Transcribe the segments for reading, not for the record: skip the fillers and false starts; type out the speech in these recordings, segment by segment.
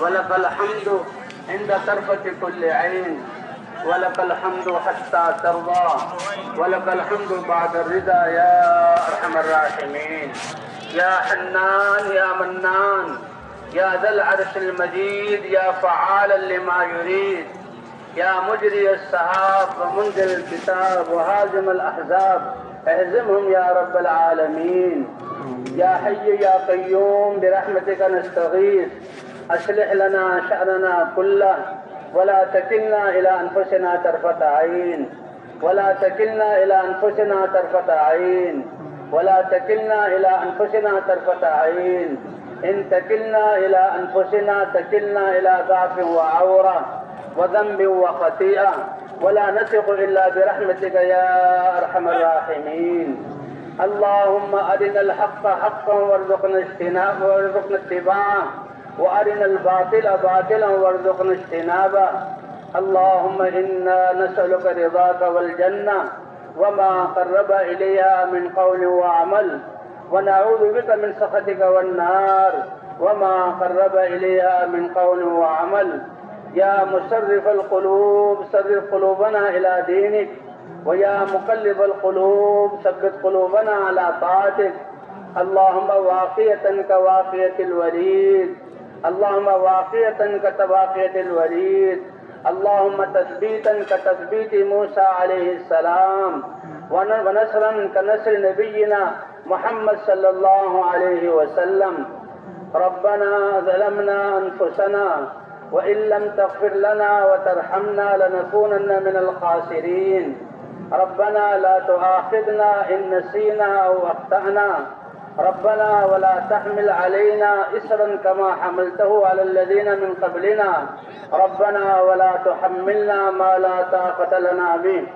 ولك الحمد عند طرفة كل عين، ولك الحمد حتى ترضى، ولك الحمد بعد الرضا يا أرحم الراحمين. يا حنان يا منان يا ذا العرش المجيد، يا فعالا لما يريد، يا مجري السحاب ومنزل الكتاب وهازم الأحزاب، اهزمهم يا رب العالمين. يا حي يا قيوم برحمتك نستغيث، أصلح لنا شأننا كله ولا تكلنا إلى أنفسنا طرفة عين، ولا تكلنا إلى أنفسنا طرفة عين، ولا تكلنا إلى أنفسنا طرفة عين. إن تكلنا إلى أنفسنا تكلنا إلى ضعف وعورة وذنب وخطيئة، ولا نثق إلا برحمتك يا أرحم الراحمين. اللهم أرنا الحق حقا وارزقنا اتباعه، وأرنا الباطل باطلا وارزقنا اجتنابه. اللهم إنا نسألك رضاك والجنة وما قرب إليها من قول وعمل، ونعوذ بك من سخطك والنار وما قرب إليها من قول وعمل. يا مصرف القلوب صرف قلوبنا إلى دينك، ويا مقلب القلوب ثبت قلوبنا على طاعتك. اللهم واقية كواقية الوليد، اللهم واقية كتواقية الوليد، اللهم تثبيتا كتثبيت موسى عليه السلام، ونصرا كنصر نبينا محمد صلى الله عليه وسلم. ربنا ظلمنا أنفسنا وإن لم تغفر لنا وترحمنا لنكونن من الخاسرين. ربنا لا تؤاخذنا إن نسينا أو أخطأنا، ربنا ولا تحمل علينا إصرا كما حملته على الذين من قبلنا، ربنا ولا تحملنا ما لا طاقة لنا به،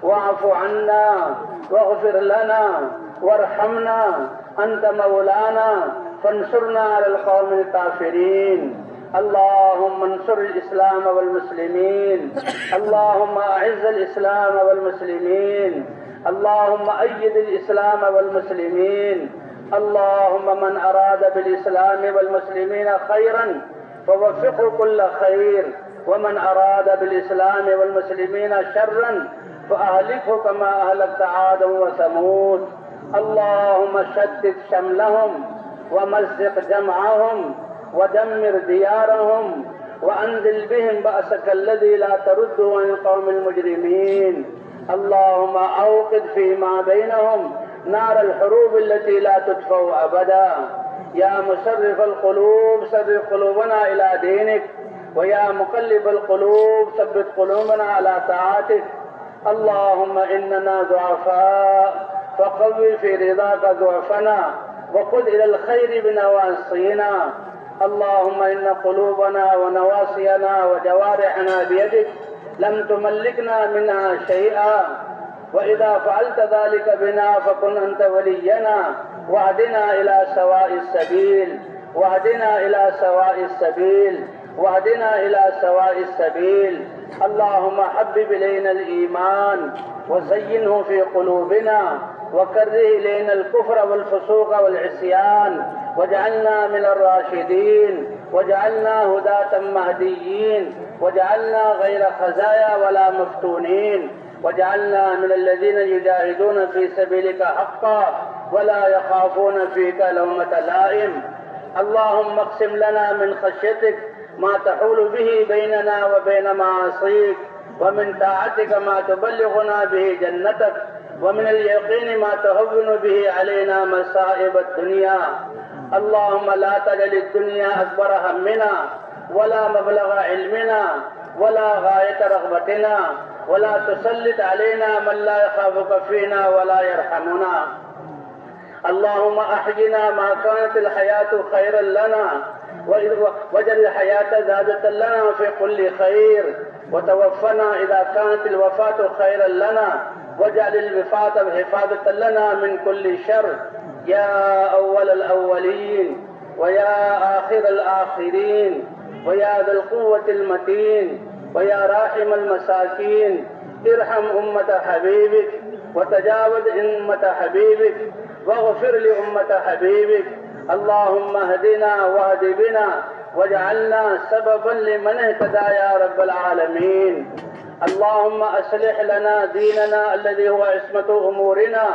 واعف عنا واغفر لنا وارحمنا، أنت مولانا فانصرنا على القوم الكافرين. اللهم انصر الإسلام والمسلمين، اللهم أعز الإسلام والمسلمين، اللهم أيد الإسلام والمسلمين. اللهم من أراد بالإسلام والمسلمين خيرا فوفقه كل خير، ومن أراد بالإسلام والمسلمين شرا فأهلكه كما أهلكت عادا وثمود. اللهم شتت شملهم ومزق جمعهم ودمر ديارهم، وأنزل بهم بأسك الذي لا ترده عن القوم المجرمين. اللهم أوقد فيما بينهم نار الحروب التي لا تطفأ أبدا. يا مصرف القلوب صرف قلوبنا إلى دينك، ويا مقلب القلوب ثبت قلوبنا على طاعتك. اللهم إننا ضعفاء فقوي في رضاك ضعفنا، وخذ إلى الخير بنواصينا. اللهم إن قلوبنا ونواصينا وجوارحنا بيدك، لم تملكنا منها شيئا، وإذا فعلت ذلك بنا فكن أنت ولينا، واهدنا إلى سواء السبيل، واهدنا إلى سواء السبيل، واهدنا إلى سواء السبيل. اللهم حبب إلينا الإيمان وزينه في قلوبنا، وكره إلينا الكفر والفسوق والعصيان، واجعلنا من الراشدين، واجعلنا هداة مهديين، واجعلنا غير خزايا ولا مفتونين، واجعلنا من الذين يجاهدون في سبيلك حقا ولا يخافون فيك لومة لائم. اللهم اقسم لنا من خشيتك ما تحول به بيننا وبين معاصيك، ومن طاعتك ما تبلغنا به جنتك، ومن اليقين ما تهون به علينا مصائب الدنيا. اللهم لا تجعل الدنيا أكبر همنا ولا مبلغ علمنا ولا غاية رغبتنا، ولا تسلط علينا من لا يخافك فينا ولا يرحمنا. اللهم أحينا ما كانت الحياة خيرا لنا، واجعل الحياة زادة لنا في كل خير، وتوفنا إذا كانت الوفاة خيرا لنا، واجعل الوفاة حفاظة لنا من كل شر. يا أول الأولين ويا آخر الآخرين ويا ذا القوة المتين ويا راحم المساكين، ارحم أمة حبيبك وتجاوز أمة حبيبك واغفر لأمة حبيبك. اللهم اهدنا واهد بنا واجعلنا سببا لمن اهتدى يا رب العالمين. اللهم أصلح لنا ديننا الذي هو عصمة أمورنا،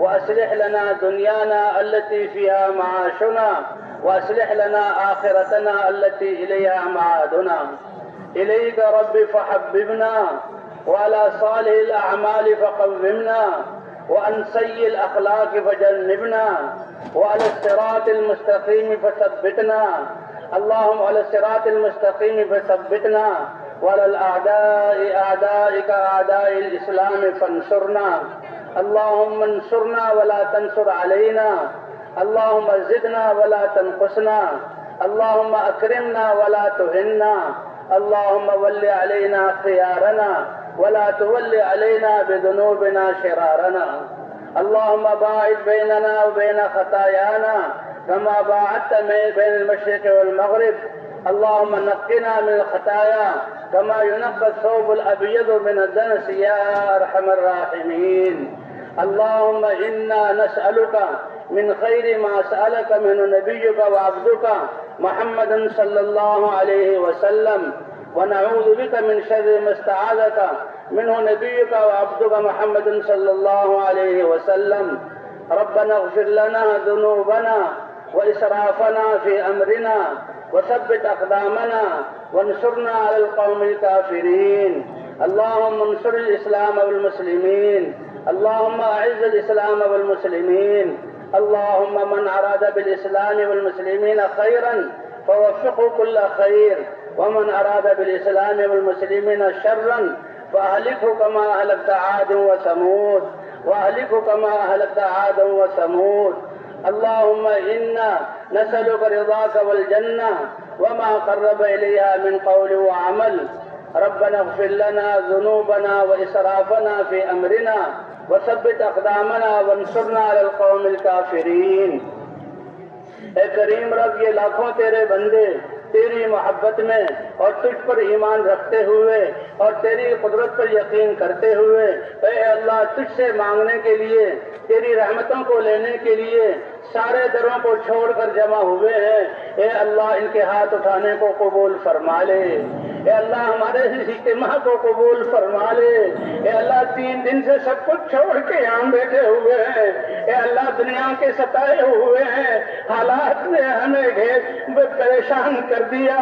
وأصلح لنا دنيانا التي فيها معاشنا، وأصلح لنا آخرتنا التي إليها معادنا. إليك رب فحببنا، وعلى صالح الأعمال فقومنا، وعن سيء الأخلاق فجنبنا، وعلى الصراط المستقيم فثبتنا. اللهم على الصراط المستقيم فثبتنا، وعلى الأعداء أعدائك أعداء الإسلام فانصرنا. اللهم انصرنا ولا تنصر علينا. اللهم زدنا ولا تنقصنا. اللهم أكرمنا ولا تهنا. اللهم ول علينا خيارنا، ولا تول علينا بذنوبنا شرارنا. اللهم باعد بيننا وبين خطايانا كما باعدت بين المشرق والمغرب. اللهم نقنا من الخطايا كما ينقى الثوب الأبيض من الدنس يا أرحم الراحمين. اللهم إنا نسألك من خير ما سألك منه نبيك وعبدك محمد صلى الله عليه وسلم، ونعوذ بك من شر ما استعاذك منه نبيك وعبدك محمد صلى الله عليه وسلم. ربنا اغفر لنا ذنوبنا وإسرافنا في أمرنا، وثبت أقدامنا، وانصرنا على القوم الكافرين. اللهم انصر الإسلام والمسلمين. اللهم أعز الإسلام والمسلمين. اللهم من أراد بالإسلام والمسلمين خيرا فوفقه كل خير، ومن أراد بالإسلام والمسلمين شرا فأهلكه كما أهلكت عاد وثمود، وأهلكه كما أهلكت عاد وثمود. اللهم إنا نسألك رضاك والجنة وما قرب إليها من قول وعمل. ربنا اغفر لنا ذنوبنا وإسرافنا في أمرنا، وثبت أقدامنا، وانصرنا على القوم الكافرين. اے کریم رب، یہ لاکھوں تیرے بندے تیری محبت میں اور تجھ پر ایمان رکھتے ہوئے اور تیری قدرت پر یقین کرتے ہوئے اے اللہ تجھ سے مانگنے کے لیے، تیری رحمتوں کو لینے کے لیے سارے دروں کو چھوڑ کر جمع ہوئے ہیں. اے اللہ ان کے ہاتھ اٹھانے کو قبول فرما لے. اے اللہ ہمارے اس اجتماع کو قبول فرما لے. اے اللہ 3 دن سے سب کچھ چھوڑ کے یہاں بیٹھے ہوئے ہیں. اے اللہ دنیا کے ستائے ہوئے ہیں، حالات نے ہمیں پریشان کر دیا.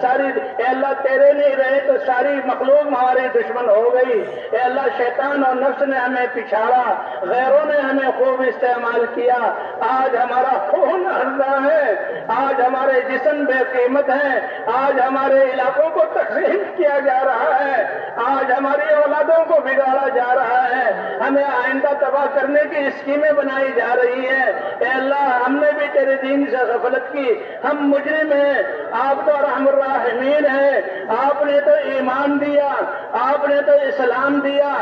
ساری اے اللہ تیرے نہیں رہے تو ساری مخلوق ہمارے دشمن ہو گئی. اے اللہ شیطان اور نفس نے ہمیں پچھاڑا، غیروں نے ہمیں خوب استعمال کیا. آج ہمارا خون ہردا ہے، آج ہمارے جسم بے قیمت ہیں، آج ہمارے علاقوں کو تقسیم کیا جا رہا ہے، آج ہماری اولادوں کو بگاڑا جا رہا ہے، ہمیں آئندہ تباہ کرنے کی اسکیمیں بنائی جا رہی ہیں. اے اللہ ہم نے بھی تیرے دین سے غفلت کی، ہم مجرم ہیں، آپ تو رحم الراحمین ہیں. آپ نے تو ایمان دیا، آپ نے تو اسلام دیا،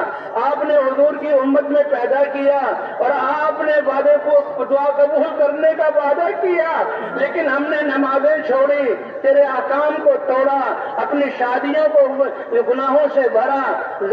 آپ نے حضور کی امت میں پیدا کیا، اور آپ نے وعدے کو دعا قبول کرنے کا وعدہ کیا، لیکن ہم نے نمازیں چھوڑی، تیرے احکام کو توڑا، اپنی شادیوں کو گناہوں سے بھرا،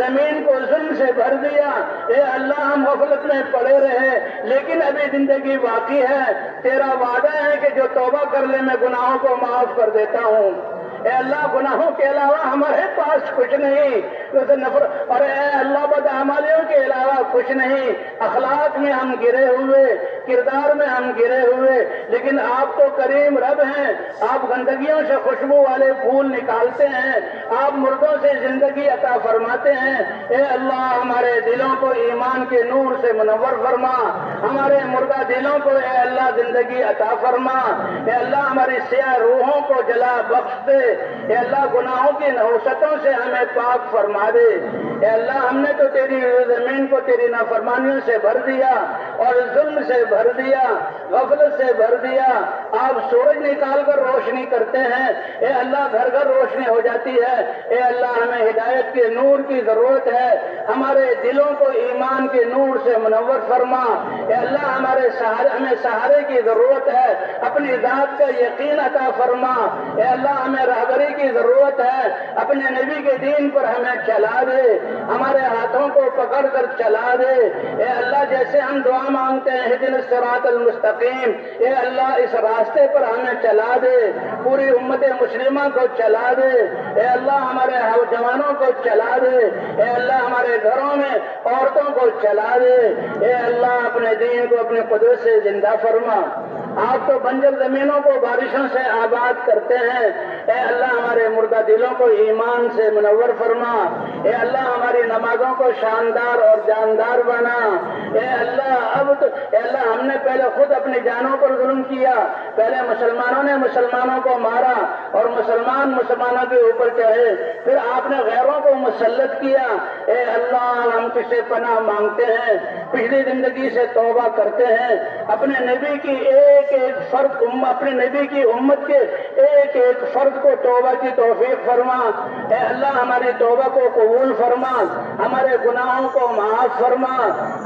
زمین کو ظلم سے بھر دیا. اے اللہ ہم غفلت میں پڑے رہے، لیکن ابھی زندگی باقی ہے. تیرا وعدہ ہے کہ جو توبہ کر لے میں گناہوں کو معاف کر دیتا ہوں. اے اللہ گناہوں کے علاوہ ہمارے پاس کچھ نہیں، اور اے اللہ بدعمالیوں کے علاوہ کچھ نہیں. اخلاق میں ہم گرے ہوئے، کردار میں ہم گرے ہوئے، لیکن آپ تو کریم رب ہیں. آپ گندگیوں سے خوشبو والے پھول نکالتے ہیں، آپ مردوں سے زندگی عطا فرماتے ہیں. اے اللہ ہمارے دلوں کو ایمان کے نور سے منور فرما، ہمارے مردہ دلوں کو اے اللہ زندگی عطا فرما. اے اللہ ہماری سیاہ روحوں کو جلا بخش دے. اے اللہ گناہوں کی نحوستوں سے ہمیں پاک فرما دے. اے اللہ ہم نے تو تیری زمین کو تیری نافرمانیوں سے بھر دیا اور ظلم سے بھر دیا، غفلت سے بھر دیا. آپ سورج نکال کر روشنی کرتے ہیں، اے اللہ گھر گھر روشنی ہو جاتی ہے. اے اللہ ہمیں ہدایت کے نور کی ضرورت ہے، ہمارے دلوں کو ایمان کے نور سے منور فرما. اے اللہ ہمیں سہارے کی ضرورت ہے، اپنی ذات کا یقین عطا فرما. اے اللہ ہمیں رہبری کی ضرورت ہے، اپنے نبی کے دین پر ہمیں چلا دے، ہمارے ہاتھوں کو پکڑ کر چلا دے. اے اللہ جیسے ہم دعا مانگتے ہیں اہدنا الصراط المستقیم، اے اللہ اس راستے پر ہمیں چلا دے، پوری امت مسلمہ کو چلا دے، اے اللہ ہمارے جوانوں کو چلا دے، اے اللہ ہمارے گھروں میں عورتوں کو چلا دے، اے اللہ اپنے دین کو اپنے قدرت سے زندہ فرما۔ آپ تو بنجر زمینوں کو بارشوں سے آباد کرتے ہیں، اے اللہ ہمارے مردہ دلوں کو ایمان سے منور فرما، اے اللہ ہماری نمازوں کو شاندار اور جاندار بنا، اے اللہ اے اللہ ہم نے پہلے خود اپنی جانوں پر ظلم کیا، پہلے مسلمانوں نے مسلمانوں کو مارا اور مسلمان مسلمانوں کے اوپر چڑھے، پھر آپ نے غیروں کو مسلط کیا، اے اللہ ہم تجھ سے پناہ مانگتے ہیں، پچھلی زندگی سے توبہ کرتے ہیں، اپنے نبی کی ایک ایک فرد اپنے نبی کی امت کے ایک ایک فرد کو توبہ کی توفیق فرما، اے اللہ ہماری توبہ کو قبول فرما، ہمارے گناہوں کو معاف فرما۔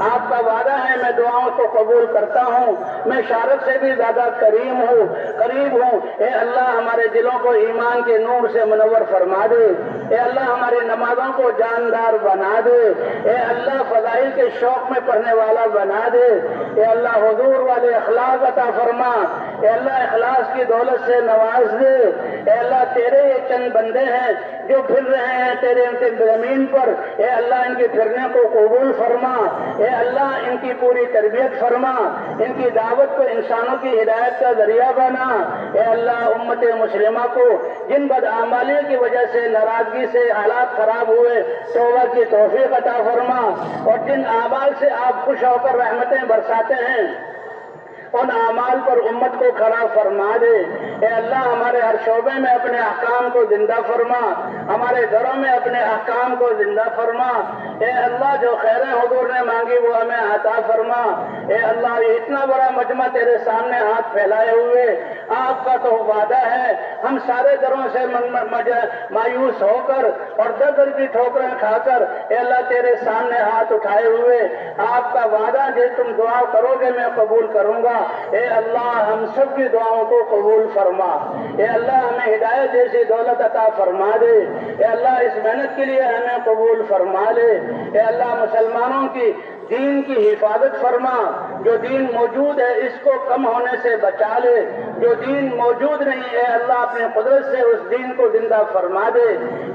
آپ کا وعدہ ہے میں دعاؤں کو قبول کرتا ہوں، میں شارت سے بھی زیادہ قریب ہوں، اے اللہ ہمارے دلوں کو ایمان کے نور سے منور فرما دے، اے اللہ ہماری نمازوں کو جاندار بنا دے، اے اللہ فضائل کے شوق میں پڑھنے والا بنا دے، اے اللہ حضور والے اخلاق عطا فرما، اے اللہ اخلاص کی دولت سے نواز دے، اے اللہ تیرے یہ چند بندے ہیں جو پھر رہے ہیں تیرے زمین پر، اے اللہ ان کے پھرنے کو قبول فرما، اے اللہ ان کی پوری تربیت فرما، ان کی دعوت کو انسانوں کی ہدایت کا ذریعہ بنا، اے اللہ امت مسلمہ کو جن بدعمالی کی وجہ سے ناراضگی سے حالات خراب ہوئے توبہ کی توفیق عطا فرما، اور جن اعمال سے آپ خوش ہو کر رحمتیں برساتے ہیں ان اعمال پر امت کو کھڑا فرما دے، اے اللہ ہمارے ہر شعبے میں اپنے احکام کو زندہ فرما، ہمارے گھروں میں اپنے احکام کو زندہ فرما، اے اللہ جو خیریں حضور نے مانگی وہ ہمیں عطا فرما، اے اللہ یہ اتنا بڑا مجمع تیرے سامنے ہاتھ پھیلائے ہوئے، آپ کا تو وعدہ ہے ہم سارے دروں سے مایوس ہو کر اور در کی ٹھوکریں کھا کر اے اللہ تیرے سامنے ہاتھ اٹھائے ہوئے آپ کا وعدہ جو تم دعا کرو گے میں قبول کروں گا، اے اللہ ہم سب کی دعاؤں کو قبول فرما، اے اللہ ہمیں ہدایت جیسی دولت عطا فرما دے، اے اللہ اس محنت کے لیے ہمیں قبول فرما لے، اے اللہ مسلمانوں کی دین کی حفاظت فرما، جو دین موجود ہے اس کو کم ہونے سے بچا لے، جو دین موجود نہیں اے اللہ اپنے قدرت سے اس دین کو زندہ فرما دے،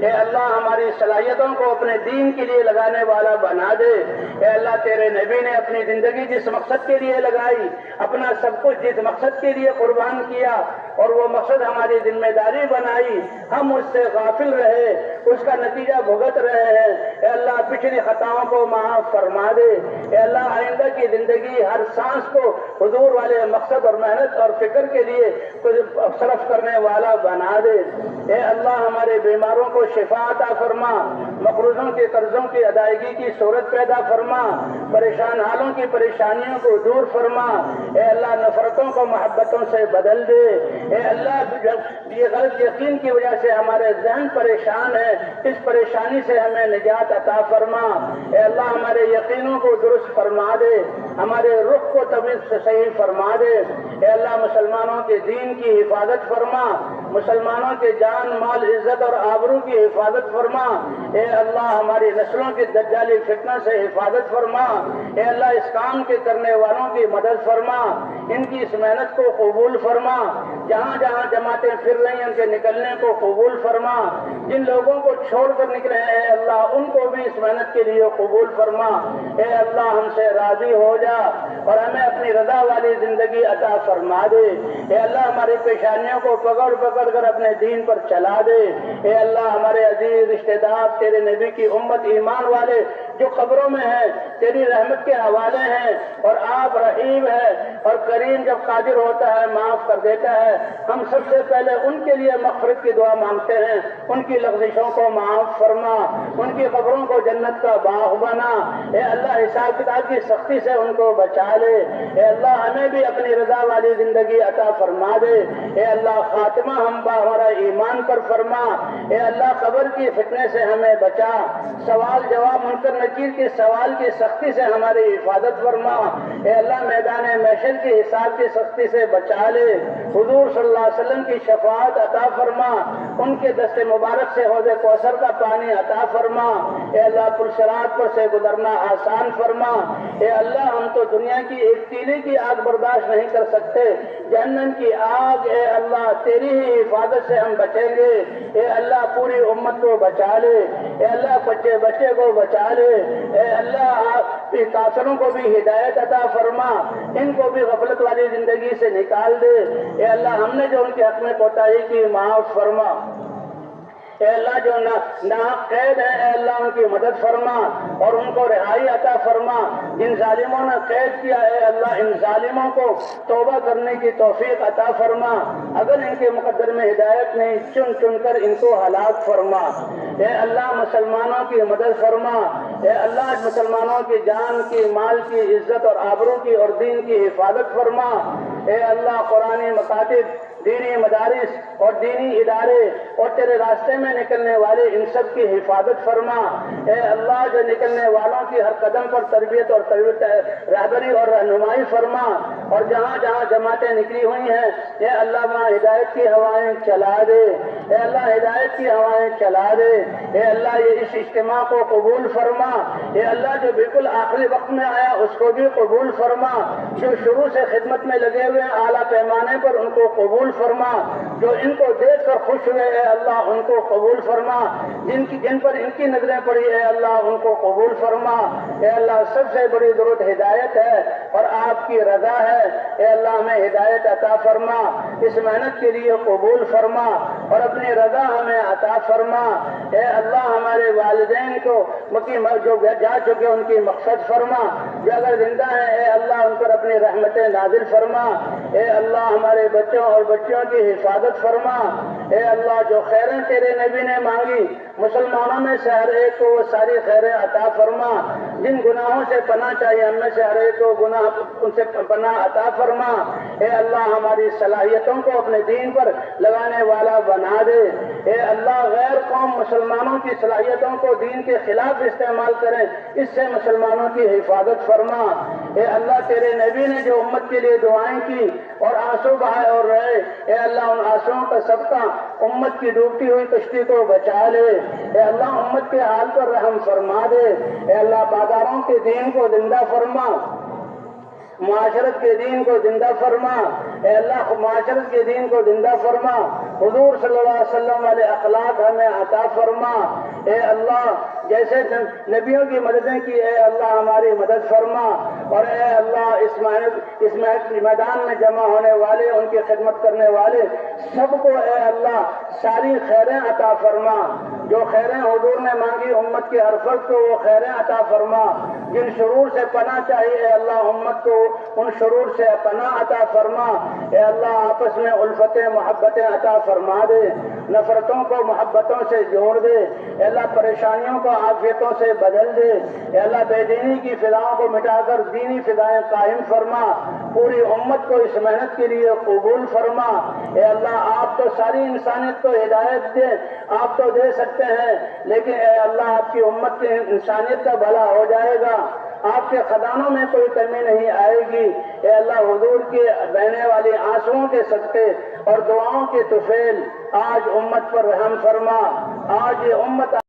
اے اللہ ہماری صلاحیتوں کو اپنے دین کے لیے لگانے والا بنا دے، اے اللہ تیرے نبی نے اپنی زندگی جس مقصد کے لیے لگائی، اپنا سب کچھ جس مقصد کے لیے قربان کیا اور وہ مقصد ہماری ذمہ داری بنائی، ہم اس سے غافل رہے، اس کا نتیجہ بھگت رہے ہیں، اے اللہ پچھلی خطاؤں کو معاف فرما دے، اے اللہ آئندہ کی زندگی ہر سانس کو حضور والے مقصد اور محنت اور فکر کے لیے صرف کرنے والا بنا دے، اے اللہ ہمارے بیماروں کو شفا عطا فرما، مقروضوں کے قرضوں کی ادائیگی کی صورت پیدا فرما، پریشان حالوں کی پریشانیوں کو دور فرما، اے اللہ نفرتوں کو محبتوں سے بدل دے، اے اللہ یہ غلط یقین کی وجہ سے ہمارے ذہن پریشان ہے، اس پریشانی سے ہمیں نجات عطا فرما، اے اللہ ہمارے یقینوں کو درست فرما دے، ہمارے رخ کو تمیز سے صحیح فرما دے، اے اللہ مسلمانوں کے دین کی حفاظت فرما، مسلمانوں کے جان مال عزت اور آبرو کی حفاظت فرما، اے اللہ ہماری نسلوں کی دجالی فتنہ سے حفاظت فرما، اے اللہ اس کام کے کرنے والوں کی مدد فرما، ان کی اس محنت کو قبول فرما، جہاں جہاں جماعتیں پھر رہی ہیں ان کے نکلنے کو قبول فرما، جن لوگوں کو چھوڑ کر نکلے ہیں اے اللہ ان کو بھی اس محنت کے لیے قبول فرما، اے اللہ ہم سے راضی ہو جا اور ہمیں اپنی رضا والی زندگی عطا فرما دے، اے اللہ ہماری پیشانیوں کو پکڑ پکڑ کر اپنے دین پر چلا دے، اے اللہ ہمارے عزیز رشتہ دار تیرے نبی کی امت ایمان والے جو قبروں میں ہیں تیری رحمت کے حوالے ہیں، اور آپ رحیم ہے اور کریم جب قادر ہوتا ہے معاف کر دیتا ہے، ہم سب سے پہلے ان کے لیے مغفرت کی دعا مانگتے ہیں، ان کی لغزشوں کو معاف فرما، ان کی قبروں کو جنت کا باغ بنا، اے اللہ حساب کتاب کی سختی سے ان کو بچا لے، اے اللہ ہمیں بھی اپنی رضا والی زندگی عطا فرما دے، اے اللہ خاتمہ ہم ہمارا ایمان پر فرما، اے اللہ قبر کی فتنے سے ہمیں بچا، سوال جواب منکر نکیر کے سوال کی سختی سے ہماری حفاظت فرما، اے اللہ میدان محشر کی حساب کی سختی سے بچا لے، حضور صلی اللہ علیہ وسلم کی شفاعت عطا فرما، ان کے دست مبارک سے حوض کوثر کا پانی عطا فرما۔ اے اللہ پرصراط پر سے گزرنا آسان فرما۔ اے اللہ ہم تو دنیا کی ایک تیلی کی آگ برداشت نہیں کر سکتے، جہنم کی آگ اے اللہ تیری ہی حفاظت سے ہم بچیں گے۔ اے اللہ پوری امت کو بچا لے، اے اللہ بچے بچے کو بچا لے، اے اللہ آپ کافروں کو بھی ہدایت عطا فرما، ان کو بھی غفلت والی زندگی سے نکال دے۔ اے اللہ ہم نے جو ان کے حق میں کوتاہی کی معاف فرما۔ اے اللہ جو ناحق قید ہے اے اللہ ان کی مدد فرما اور ان کو رہائی عطا فرما۔ جن ظالموں نے قید کیا اے اللہ ان ظالموں کو توبہ کرنے کی توفیق عطا فرما، اگر ان کے مقدر میں ہدایت نہیں چن چن کر ان کو ہلاک فرما۔ اے اللہ مسلمانوں کی مدد فرما، اے اللہ مسلمانوں کی جان کی مال کی عزت اور آبرو کی اور دین کی حفاظت فرما۔ اے اللہ قرآنی مکاتب، دینی مدارس اور دینی ادارے اور تیرے راستے میں نکلنے والے ان سب کی حفاظت فرما۔ اے اللہ جو نکلنے والوں کی ہر قدم پر تربیت اور رہبری اور رہنمائی فرما، اور جہاں جہاں جماعتیں نکلی ہوئی ہیں اے اللہ وہاں ہدایت کی ہوائیں چلا دے، اے اللہ ہدایت کی ہوائیں چلا دے۔ اے اللہ یہ اس اجتماع کو قبول فرما، اے اللہ جو بالکل آخری وقت میں آیا اس کو بھی قبول فرما، جو شروع سے خدمت میں لگے ہوئے ہیں اعلیٰ پیمانے پر ان کو قبول فرما، جو ان کو دیکھ کر خوش ہوئے اے اللہ ان کو قبول فرما، جن پر ان کی نظریں پڑی اے اللہ ان کو قبول فرما۔ اے اللہ سب سے بڑی ضرورت ہدایت ہے اور آپ کی رضا ہے، اے اللہ ہمیں ہدایت عطا فرما، اس محنت کے لیے قبول فرما اور اپنی رضا ہمیں عطا فرما۔ اے اللہ ہمارے والدین کو جو جا چکے ان کی مقصد فرما، جو اگر زندہ ہیں اے اللہ ان پر اپنی رحمتیں نازل فرما۔ اے اللہ ہمارے بچوں اور بچیوں کی حفاظت فرما۔ اے اللہ جو خیریں تیرے نبی نے مانگی مسلمانوں میں سے ہر ایک کو وہ ساری خیریں عطا فرما، جن گناہوں سے پناہ چاہیے ہم میں سے ہر ایک کو ان سے پناہ عطا فرما۔ اے اللہ ہماری صلاحیتوں کو اپنے دین پر لگانے والا بنا دے۔ اے اللہ غیر قوم مسلمانوں کی صلاحیتوں کو دین کے خلاف استعمال کریں، اس سے مسلمانوں کی حفاظت فرما۔ اے اللہ تیرے نبی نے جو امت کے لیے دعائیں کی اور آنسو بہائے اور رہے اے اللہ ان آنسوؤں کا صدقہ امت کی ڈوبتی ہوئی کشتی کو بچا لے۔ اے اللہ امت کے حال پر رحم فرما دے۔ اے اللہ بازاروں کے دین کو زندہ فرما، معاشرت کے دین کو زندہ فرما۔ اے اللہ معاشرت کے دین کو زندہ فرما، حضور صلی اللہ علیہ وسلم والے اخلاق ہمیں عطا فرما۔ اے اللہ جیسے نبیوں کی مددیں کی اے اللہ ہماری مدد فرما، اور اے اللہ اس میدان میں جمع ہونے والے ان کی خدمت کرنے والے سب کو اے اللہ ساری خیریں عطا فرما، جو خیریں حضور نے مانگی امت کے ہر فرد کو وہ خیریں عطا فرما، جن شرور سے پناہ چاہیے اے اللہ امت کو ان شرور سے پناہ عطا فرما۔ اے اللہ آپس میں الفتیں محبتیں عطا فرما دے، نفرتوں کو محبتوں سے جوڑ دے، اے اللہ پریشانیوں کو عافیتوں سے بدل دے، اے اللہ بے دینی کی فضاؤں کو مٹا کر دینی فضائیں قائم فرما، پوری امت کو اس محنت کے لیے قبول فرما۔ اے اللہ آپ تو ساری انسانیت کو ہدایت دے، آپ تو دے سکتے ہیں، لیکن اے اللہ آپ کی امت کی انسانیت کا بھلا ہو جائے گا، آپ کے خزانوں میں کوئی کمی نہیں آئے گی۔ اے اللہ حضور کے بہنے والی آنسوؤں کے صدقے اور دعاؤں کے طفیل آج امت پر رحم فرما، آج یہ امت